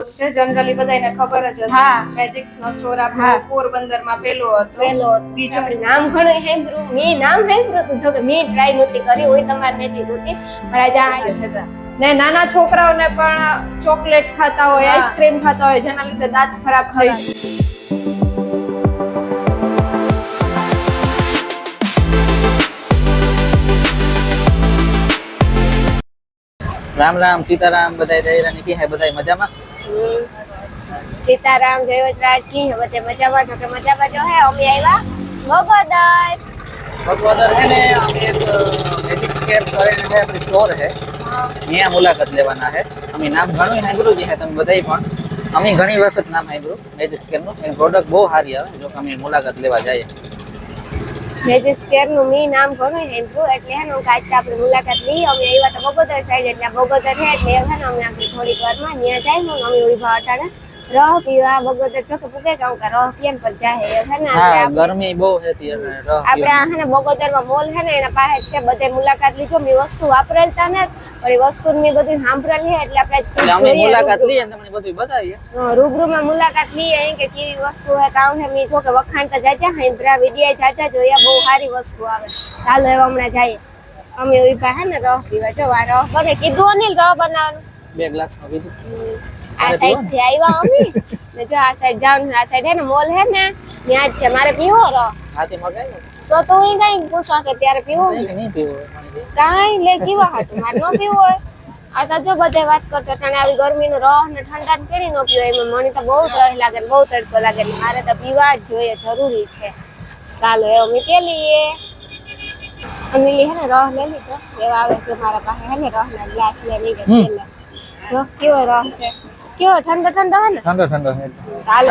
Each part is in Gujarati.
છે જનરલી બધાને ખબર જ હશે મેજિક્સ નો સ્ટોર આપણો પોરબંદર માં પેલો હતો બીજો આપણે નામ ઘણું હેમ્બ્રુ મી નામ હેમ્બ્રુ તો જો કે મી ટ્રાય નહોતી કરી હોય તમારે નથી જોતી પણ આજે આ ને નાના છોકરાઓને પણ ચોકલેટ ખાતા હોય આઈસ્ક્રીમ ખાતા હોય જેના લીધે દાંત ખરાબ થઈ राम राम सीताराम बधाई दहेरानी की है बधाई मजामा सीताराम जय वजराज की है बते मजामा जो के मजामा जो है अमी आइवा भगोदर भगवदर है ने हम एक मैजिक स्केप કરીને છે આપણી સ્ટોર है અહીંયા મુલાકાત લેવાના છે અમે નામ ઘણું સાંભળ્યું છે તમે બધાય પણ અમે ઘણી વખત નામ સાંભળ્યું મેજિક સ્કેપ નું એની પ્રોડક્ટ બહુ સારી આવે જો અમે મુલાકાત લેવા જઈએ મેજિક સ્કેર નું મી નામ ઘણું હેમ્બ્રુ એટલે હે ને કાચ આપણે મુલાકાત લઈ અમે આઈવા તો ભગોદર સાઈડ એટલે ભગોદર છે એટલે હે ને અમે આપણી થોડીક વારમાં ત્યાં જાય ને અમે ઉભા અટાણે રહ પીવા ભગોદર ચોકે પૂકે કામ કા રહ પીન પર જાય હે ને હા ગરમી બહુ હતી અને રહ આપણે હે ને ભગોદર માં મોલ હે ને એના પાસે છે બધે મુલાકાત લીધો મી વસ્તુ વાપરેલતા ને પણ એ વસ્તુ મી બધું સાંભળેલ છે એટલે આપણે અમે મુલાકાત લઈએ તમને બધું બતાવીએ રૂબરૂ માં મુલાકાત લઈએ અહીં કે કેવી વસ્તુ હે કામ હે મી જો કે વખાણતા જાજા હેમ્બ્રા વિડિયા જાજા જોયા બહુ સારી વસ્તુ આવે ચાલો હવે હમણાં જઈએ અમે ઉભા હે ને રહ પીવા જો આ રહ બને કીધું અનિલ રહ બનાવવાનું 2 ગ્લાસ માં કીધું આ સાઈડ થી આવ્યા અમે ને જો આ સાઈડ જાવ આ સાઈડ હે ને મોલ હે ને ત્યાં જ છે મારે પીવો રહ હાથી મગાવ્યો તો તું ઈ કઈ પૂછવા કે ત્યારે પીવો નહીં પીવો કાઈ લે કેવા હાટું માર નો પીવો હોય આ તો જો બધે વાત કરતો તને આવી ગરમીનો રહ ને ઠંડા ને કેરી નો પીવો એમાં મને તો બહુ ત્રહ લાગે બહુ તડકો લાગે મારે તો પીવા જ જોઈએ જરૂરી છે ચાલો એ અમે પી લઈએ અમે હે ને રહ લઈ લીધો એવા આવે જો મારા પાસે હે ને રહ ના ગ્લાસ લઈ લીધો જો કેવો રહ છે કેવો ઠંડો ઠંડો હે ને ઠંડો ઠંડો હે ચાલો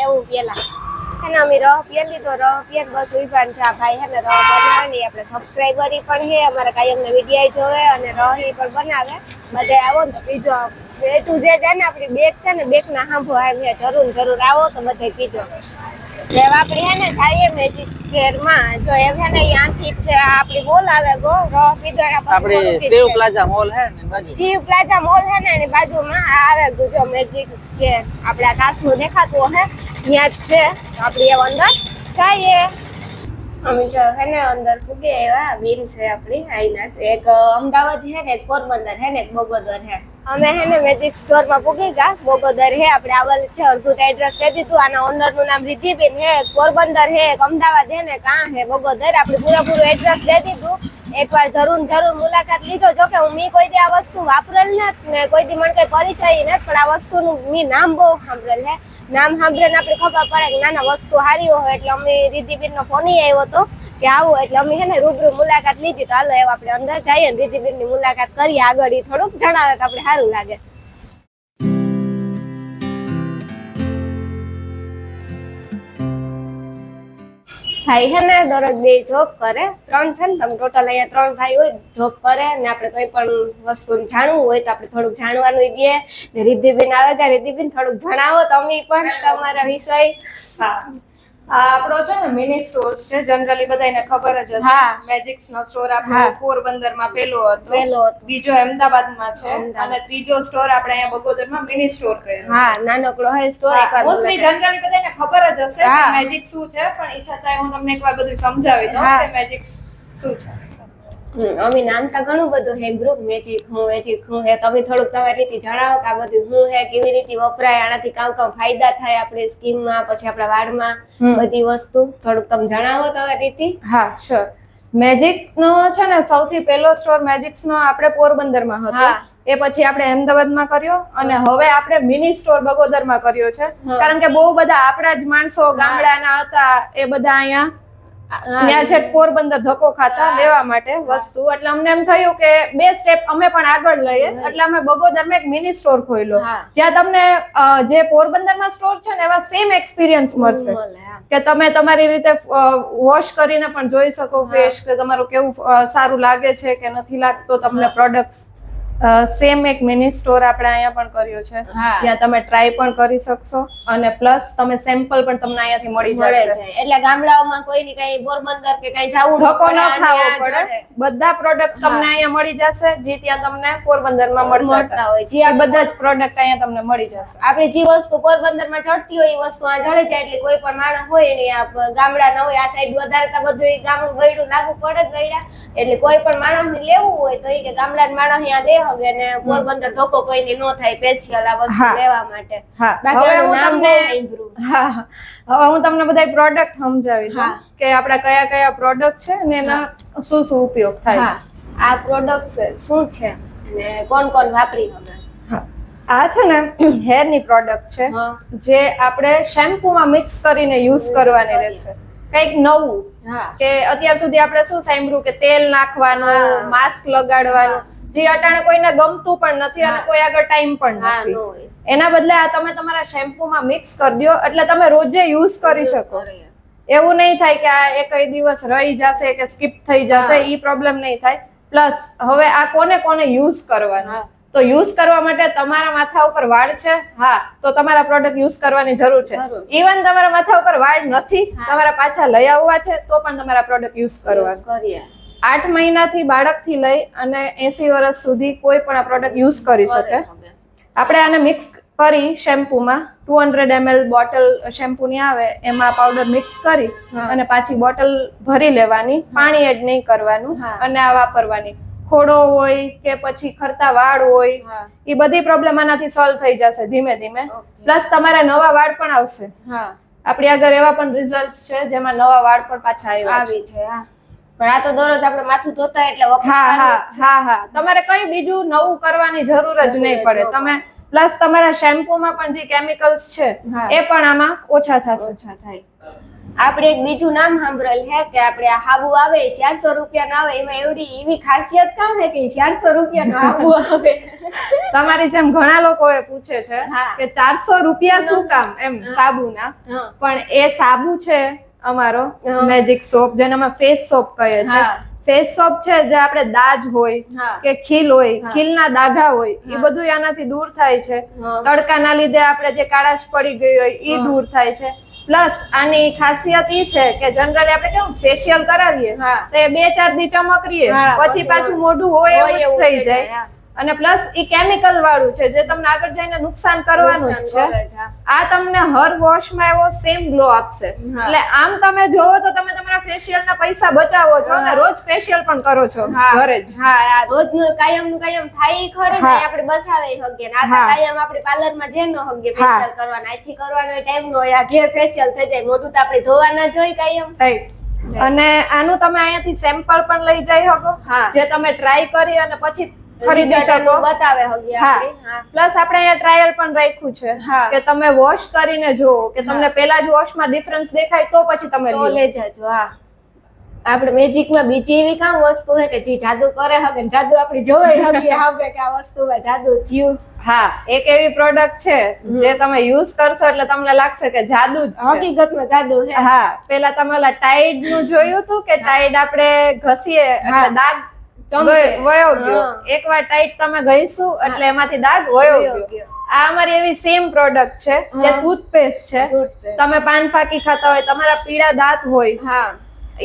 એવું પેલા હે ને અમે રહ પી લીધો રહ પીએ બસ ઉઈભાન છે ભાઈ હે ને રહ બનાવે ને આપણે સબસ્ક્રાઇબરી પણ હે અમારા કાયમના વિડિયો જોવે અને રહ ઈ પણ બનાવે બધે આવો ને પીજો એ ટુ જે છે ને આપણી બેગ છે ને બેગ ના હાંભો આવે જરૂર આવો તો બધે પીજો જેવા આપણે હે ને જઈએ મેજિક સ્કેર માં જો એમ હે ને અહીંથી છે આપણી બોલ આવે ગો રહ પીધો આપણી સેવ પ્લાઝા મોલ હે ને બાજુ સેવ પ્લાઝા મોલ હે ને એની બાજુમાં આવે જો મેજિક સ્કેર આપણા કાચનું દેખાતું હે ત્યાં જ છે આપણી એવ અંદર જઈએ અમે જો હે ને અંદર ફૂગે એવા વીર છે આપણી આઈના એક અમદાવાદ હે ને એક પોરબંદર હે ને એક બોગોદર હે અમે હે ને મેજિક સ્ટોર માં પૂગી ગયા બોગોદર હે આપણે આવેલ છે અડધું એડ્રેસ દે દીધું આના ઓનર નું નામ રિદ્ધિબેન હે પોરબંદર હે એક અમદાવાદ હે ને કાં હે બોગોદર આપણે પૂરેપૂરું એડ્રેસ દે દીધું એકવાર જરૂર મુલાકાત લીધો જો કે હું મી કોઈ દી આ વસ્તુ વાપરેલ નથી ને કોઈ દી મને કઈ પરિચય નથી પણ આ વસ્તુનું મી નામ બહુ સાંભળેલ હે નામ સાંભળીને આપણે ખબર પડે કે ના વસ્તુ સારી હોય એટલે અમે રિદ્ધિબેન નો ફોન આવ્યો હતો કે આવું એટલે અમે હે ને રૂબરૂ મુલાકાત લીધી તો હાલો એવા આપણે અંદર જઈએ ને રિદ્ધિબેન ની મુલાકાત કરીએ આગળ ઈ થોડુંક જણાવે તો આપણે સારું લાગે ભાઈ હે ને દરરોજ બે જોબ કરે 3 છે ને તમે ટોટલ અહીંયા 3 ભાઈ હોય જોબ કરે ને આપણે કોઈ પણ વસ્તુ જાણવું હોય તો આપણે થોડુંક જાણવાનું દઈએ ને રિદ્ધિબેન આવે ત્યાં રિદ્ધિબેન થોડુંક જણાવો તમે પણ તમારા વિષય આપણો છે ને મિની સ્ટોર્સ છે જનરલી બધાને ખબર જ હશે મેજિક્સ નો સ્ટોર આપણો પોરબંદર માં પેલો હતો બીજો અમદાવાદમાં છે અને ત્રીજો સ્ટોર આપણે અહીંયા બગોદરમાં મિની સ્ટોર કર્યો હા નાનકડો હે સ્ટોર મોસ્ટલી જનરલી બધાને ખબર જ હશે કે મેજિક શું છે પણ ઈ છતાંય હું તમને એકવાર બધું સમજાવી દઉં કે મેજિક શું છે અમે નામ તો ઘણું બધું હે ગ્રુપ મેજિક હું હે તમે થોડુંક તમારી રીતે જણાવો કે આ બધું હું હે કેવી રીતે વપરાય આનાથી કામ ફાયદા થાય આપણી સ્કિન માં પછી આપણા વાળમાં બધી વસ્તુ થોડુંક તમે જણાવો તમારી રીતે હા શ્યોર મેજિક નો છે ને સૌથી પહેલો સ્ટોર મેજિક્સ નો આપણે પોરબંદર માં હતો એ પછી આપણે અમદાવાદમાં કર્યો અને હવે આપણે મિની સ્ટોર બગોદરમાં કર્યો છે કારણ કે બહુ બધા આપણા જ માણસો ગામડાના હતા એ બધા અહીંયા ત્યાં છે પોરબંદર ધક્કો ખાતા લેવા માટે વસ્તુ એટલે અમને એમ થયું કે 2 સ્ટેપ અમે પણ આગળ લઈએ એટલે અમે બગોદરમાં એક મિની સ્ટોર ખોલ્યો જ્યાં તમને જે પોરબંદરમાં સ્ટોર છે ને એવા સેમ એક્સપિરિયન્સ મળશે કે તમે તમારી રીતે વોશ કરીને પણ જોઈ શકો ફેસ કે તમારું કેવું સારું લાગે છે કે નથી લાગતો તમને પ્રોડક્ટ્સ સેમ એક મિની સ્ટોર આપણે અહીંયા પણ કર્યો છે હા. જ્યાં તમે ટ્રાય પણ કરી શકશો અને પ્લસ તમે સેમ્પલ પણ તમને અહીંયાથી મળી મળે જશે છે એટલે ગામડાઓમાં કોઈની કઈ પોરબંદર કે કઈ જવું ધક્કો ન ખાવો ત્યાં પડે જડે. બધા પ્રોડક્ટ તમને અહીંયા મળી જશે જે ત્યાં તમને પોરબંદરમાં મળતા મળતા હતા. હોય જે એ બધા જ પ્રોડક્ટ અહીંયા તમને મળી જશે. આપણી જે વસ્તુ પોરબંદરમાં જડતી હોય એ વસ્તુ આ જડે જાય એટલે કોઈ પણ માણસ હોય ને આ ગામડાના હોય આ સાઈડ વધારે તો બધું ઈ ગામડું ગયડું લાગુ પડે જ ગયડા એટલે કોઈ પણ માણસને લેવું હોય તો ઈ કે ગામડાના માણસ અહીંયા લે હગે ને પોરબંદર ધક્કો કોઈની નો થાય સ્પેશિયલ આ વસ્તુ હા. લેવા માટે હા બાકી હવે આનું હું નામ તમને બહુ સાંભળ્યું. હા હવે હું તમને બધા પ્રોડક્ટ સમજાવી દઉં હા. કે આપણા કયા કયા પ્રોડક્ટ છે અને એના શું શું ઉપયોગ થાય છે. હા આ પ્રોડક્ટ શું છે ને કોણ કોણ વાપરી હવે હા આ છે ને હેર ની પ્રોડક્ટ છે હા. જે આપણે શેમ્પૂમાં મિક્સ કરીને યુઝ કરવાની રહેશે કંઈક નવું હા કે અત્યાર સુધી આપણે શું સાંભળ્યું કે તેલ નાખવાનું હા. માસ્ક લગાડવાનું જે અટાણે કોઈને ગમતું પણ નથી અને હા. કોઈ આગળ ટાઈમ પણ હા નથી નો હોય. એના બદલે આ તમે તમારા શેમ્પૂમાં મિક્સ કરી દો એટલે તમે રોજે યુઝ કરી શકો એવું નહીં થાય કે આ એક દિવસ રહી જશે કે સ્કીપ થઈ જશે હા. ઈ પ્રોબ્લેમ નહીં થાય પ્લસ હવે આ કોને કોને યુઝ કરવાનું હા. તો યુઝ કરવા માટે તમારા માથા ઉપર વાળ છે હા તો તમારા પ્રોડક્ટ યુઝ કરવાની જરૂર છે જરૂર છે. ઇવન તમારા માથા ઉપર વાળ નથી હા. તમારા પાછા લઈ આવવા છે તો પણ તમારા પ્રોડક્ટ યુઝ કરવાનું કરીએ 8 મહિનાથી બાળકથી લઈ અને 80 વર્ષ સુધી કોઈ પણ આ પ્રોડક્ટ યુઝ કરી શકે આપણે આને મિક્સ કરી શેમ્પૂમાં 200 ml બોટલ શેમ્પૂની આવે એમાં પાવડર મિક્સ કરી હા. અને પાછી બોટલ ભરી લેવાની પાણી એડ નહીં કરવાનું હા. અને આ વાપરવાની ખોડો હોય કે પછી ખરતા વાળ હોય હા એ બધી પ્રોબ્લેમ આનાથી સોલ્વ થઈ જશે ધીમે ધીમે Okay. પ્લસ તમારા નવા વાળ પણ આવશે હા આપણી આગળ એવા પણ રિઝલ્ટ છે જેમાં નવા વાળ પણ પાછા આવ્યા છે આવી છે હા પણ આ તો દરરોજ આપણે માથું ધોતા એટલે હા વપરાવાનું હા જ છે. હા હા તમારે કઈ બીજું નવું કરવાની જરૂર જ જરૂર નહીં જ પડે ન તમે પ્લસ તમારા શેમ્પૂમાં પણ જે કેમિકલ્સ છે હા. એ પણ આમાં ઓછા થશે ઓછા થાય આપણે એક બીજું નામ સાંભળેલ છે કે આપણે આ હાબુ આવે 400 રૂપિયાનો આવે એમાં એવી ખાસિયત કાં છે કે 400 રૂપિયાનો હાબુ આવે તમારી જેમ ઘણા લોકો એ પૂછે છે હા. કે 400 રૂપિયા શું કામ એમ સાબુના હા પણ એ સાબુ છે અમારો હા. મેજિક સોપ જેને અમે ફેસ સોપ કહીએ છીએ હા. ફેસ સોપ છે જે આપણે દાજ હોય હા. કે ખીલ હોય હા. ખીલના દાગા હોય એ હા. બધું આનાથી દૂર થાય છે હા. તડકાના લીધે આપણે જે કાળાશ પડી ગઈ હોય એ હા. દૂર થાય છે પ્લસ આની ખાસિયત ઈ છે કે જનરલી આપણે કેવું ફેશિયલ કરાવીએ હા. તો એ 2-4 દી ચમકરીએ હા, પછી પછી પાછું મોઢું હોય એવું જ થઈ જાય હા. અને પ્લસ ઈ કેમિકલ વાળું છે જે તમને આગળ જઈને નુકસાન કરવાનું જ નુકસાન છે કરે છે, હા. આ તમને હર વોશમાં એવો સેમ ગ્લો આપશે હા. એટલે આમ તમે જોવો તો તમે તમારા ફેશિયલ ના પૈસા બચાવો છો અને હા. રોજ ફેશિયલ પણ કરો છો હા ઘરે જ હા આ રોજનું કાયમનું કાયમ થાય ઈ ખરે ને હા. આપણે બસાવે હગીએ ને આ તો હા. કાયમ આપણે પાર્લરમાં જે નો હગીએ હા. ફેશિયલ કરવાના આથી કરવાનો ટાઈમ નો હોય આ ઘેર ફેશિયલ થઈ જાય મોઢું તો આપણે ધોવાના જ હોય કાયમ રાઈટ અને આનું તમે અહીંયાથી સેમ્પલ પણ લઈ જઈ શકો હા. જે તમે ટ્રાય કરી અને પછી ખરીદી Result શકો એનું બતાવે હગીએ હા આપણે હા પ્લસ આપણે અહીંયા ટ્રાયલ પણ રાખ્યું છે હા. કે તમે વોશ કરીને જુઓ કે તમને હા. પહેલા જ વોશમાં ડિફરન્સ દેખાય તો પછી તમે તો લ્યો લે જજો હા આપણે મેજિકમાં બીજી એવી કામ વસ્તુ છે કે જે જાદુ કરે હગે ને જાદુ આપણી જોવે હગીએ હાંભળે કે આ વસ્તુમાં જાદુ થયું હા એક એવી પ્રોડક્ટ છે જે તમે યુઝ કરશો એટલે તમને લાગશે કે જાદુ જ છે હકીકતમાં જાદુ છે હા પેલા તમે ઓલા ટાઈડ નું જોયું હતું કે ટાઈડ આપણે ઘસીએ હા. એટલે દાગ ચમકે. વયો ગયો હા. એકવાર ટાઈડ તમે ઘસીશું એટલે એમાંથી દાગ વયો વયો ગયો ગયો. આ અમારી એવી સેમ પ્રોડક્ટ છે જે હા. ટૂથપેસ્ટ છે Toothpaste. તમે પાન ફાકી ખાતા હોય તમારા પીળા દાંત હોય હા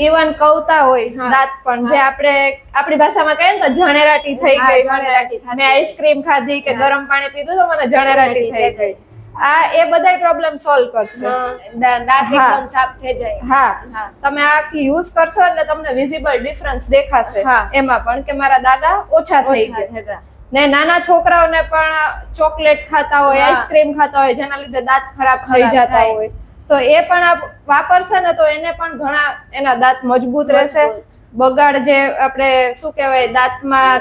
ઇવન કવતા હોય હા. દાંત પણ જે હા. આપણે આપણી ભાષામાં કહીએ ને તો જણેરાટી થઈ હા, ગઈ જણેરાટી થતી મેં આઈસ્ક્રીમ ખાધી કે હા. ગરમ પાણી પીધું તો મને જણેરાટી થઈ જણેરાટી ગઈ આ એ બધાય પ્રોબ્લેમ સોલ્વ કરશે દાંત હા. એકદમ સાફ થઈ જાય હા હા. તમે આખી યુઝ કરશો એટલે તમને વિઝિબલ ડિફરન્સ દેખાશે હા. એમાં પણ કે મારા દાદા ઓછા થઈ ઓછા ગયા થતા. ને નાના છોકરાઓને પણ ચોકલેટ ખાતા હોય હા. આઈસ્ક્રીમ ખાતા હોય જેના લીધે દાંત ખરાબ થઈ ખરાબ જતા થાય. હોય તો એ પણ આ વાપરશે ને તો એને પણ ઘણા એના દાંત મજબૂત રહેશે મજબૂત. બગાડ જે આપણે શું કહેવાય દાંતમાં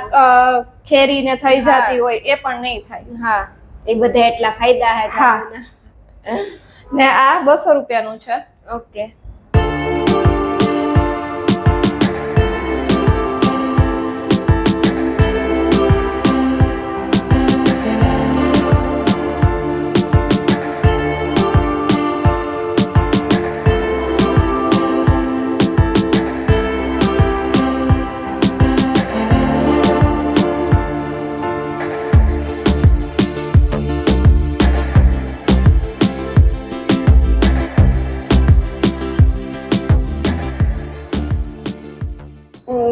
ખેરીને થઈ હા. જતી હોય એ પણ નહીં થાય હા એ બધા એટલા ફાયદા હે હા. જાદુના. ને આ 200 રૂપિયાનું છે ઓકે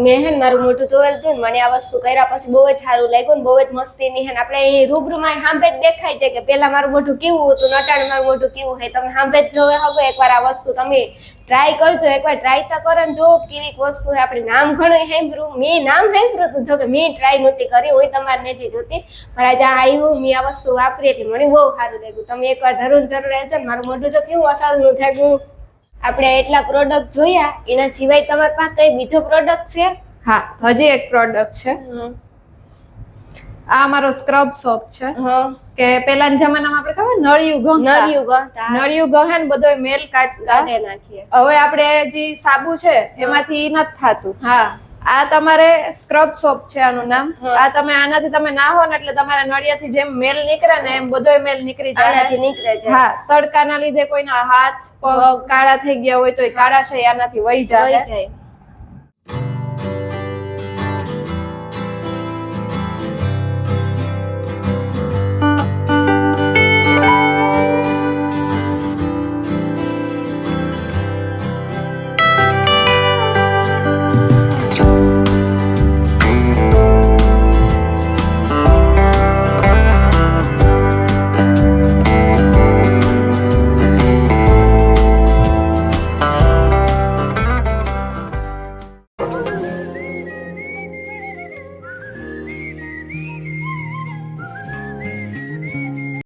મેં હે ને મારું મોઢું ધોયેલ હતું ને મને આ વસ્તુ કર્યા પછી બહુ જ સારું લાગ્યું ને બહુ જ મસ્તીની હે ને આપણે અહીં રૂબરૂમાં સાંભે જ દેખાય છે કે પેલા મારું મોઢું કેવું હતું ને અટાણે મારું મોઢું કેવું છે તમે સાંભે જ જોવે હગો એકવાર આ વસ્તુ તમે ટ્રાય કરજો એકવાર ટ્રાય તો કરો ને જો કેવી વસ્તુ છે આપણે નામ ઘણું સાંભળ્યું મેં નામ સાંભળ્યું હતું જો કે મેં ટ્રાય નહોતી કરી હોય તમારે નથી જોતી પણ આજે આવ્યું મેં આ વસ્તુ વાપરી એટલે મને બહુ સારું લાગ્યું તમે એકવાર જરૂર આવજો ને મારું મોઢું જો કેવું અસલનું થયું આપણે એટલા પ્રોડક્ટ જોયા એના સિવાય તમારી પાસે કઈ બીજો પ્રોડક્ટ છે હા હજી એક પ્રોડક્ટ છે આ અમારો સ્ક્રબ સોપ છે હા કે પેલાના જમાનામાં આપણે ખબર નળિયું ગમતા નળિયું ગહતા નળિયું ગહે ને બધો મેલ કાઢતા કાઢે નાખીએ હવે આપણે જે સાબુ છે એમાંથી ઈ નથી થાતું હા આ તમારે સ્ક્રબ સોપ છે આનું નામ હા. આ તમે આનાથી તમે નાહો ને એટલે તમારા નળિયાથી જેમ મેલ નીકળે ને એમ બધોય મેલ નીકળી જાય આનાથી નીકળે છે હા તડકાના લીધે કોઈના હાથ પગ કાળા થઈ ગયા હોય તો એ કાળા છે આનાથી વહી વહી જાય જાય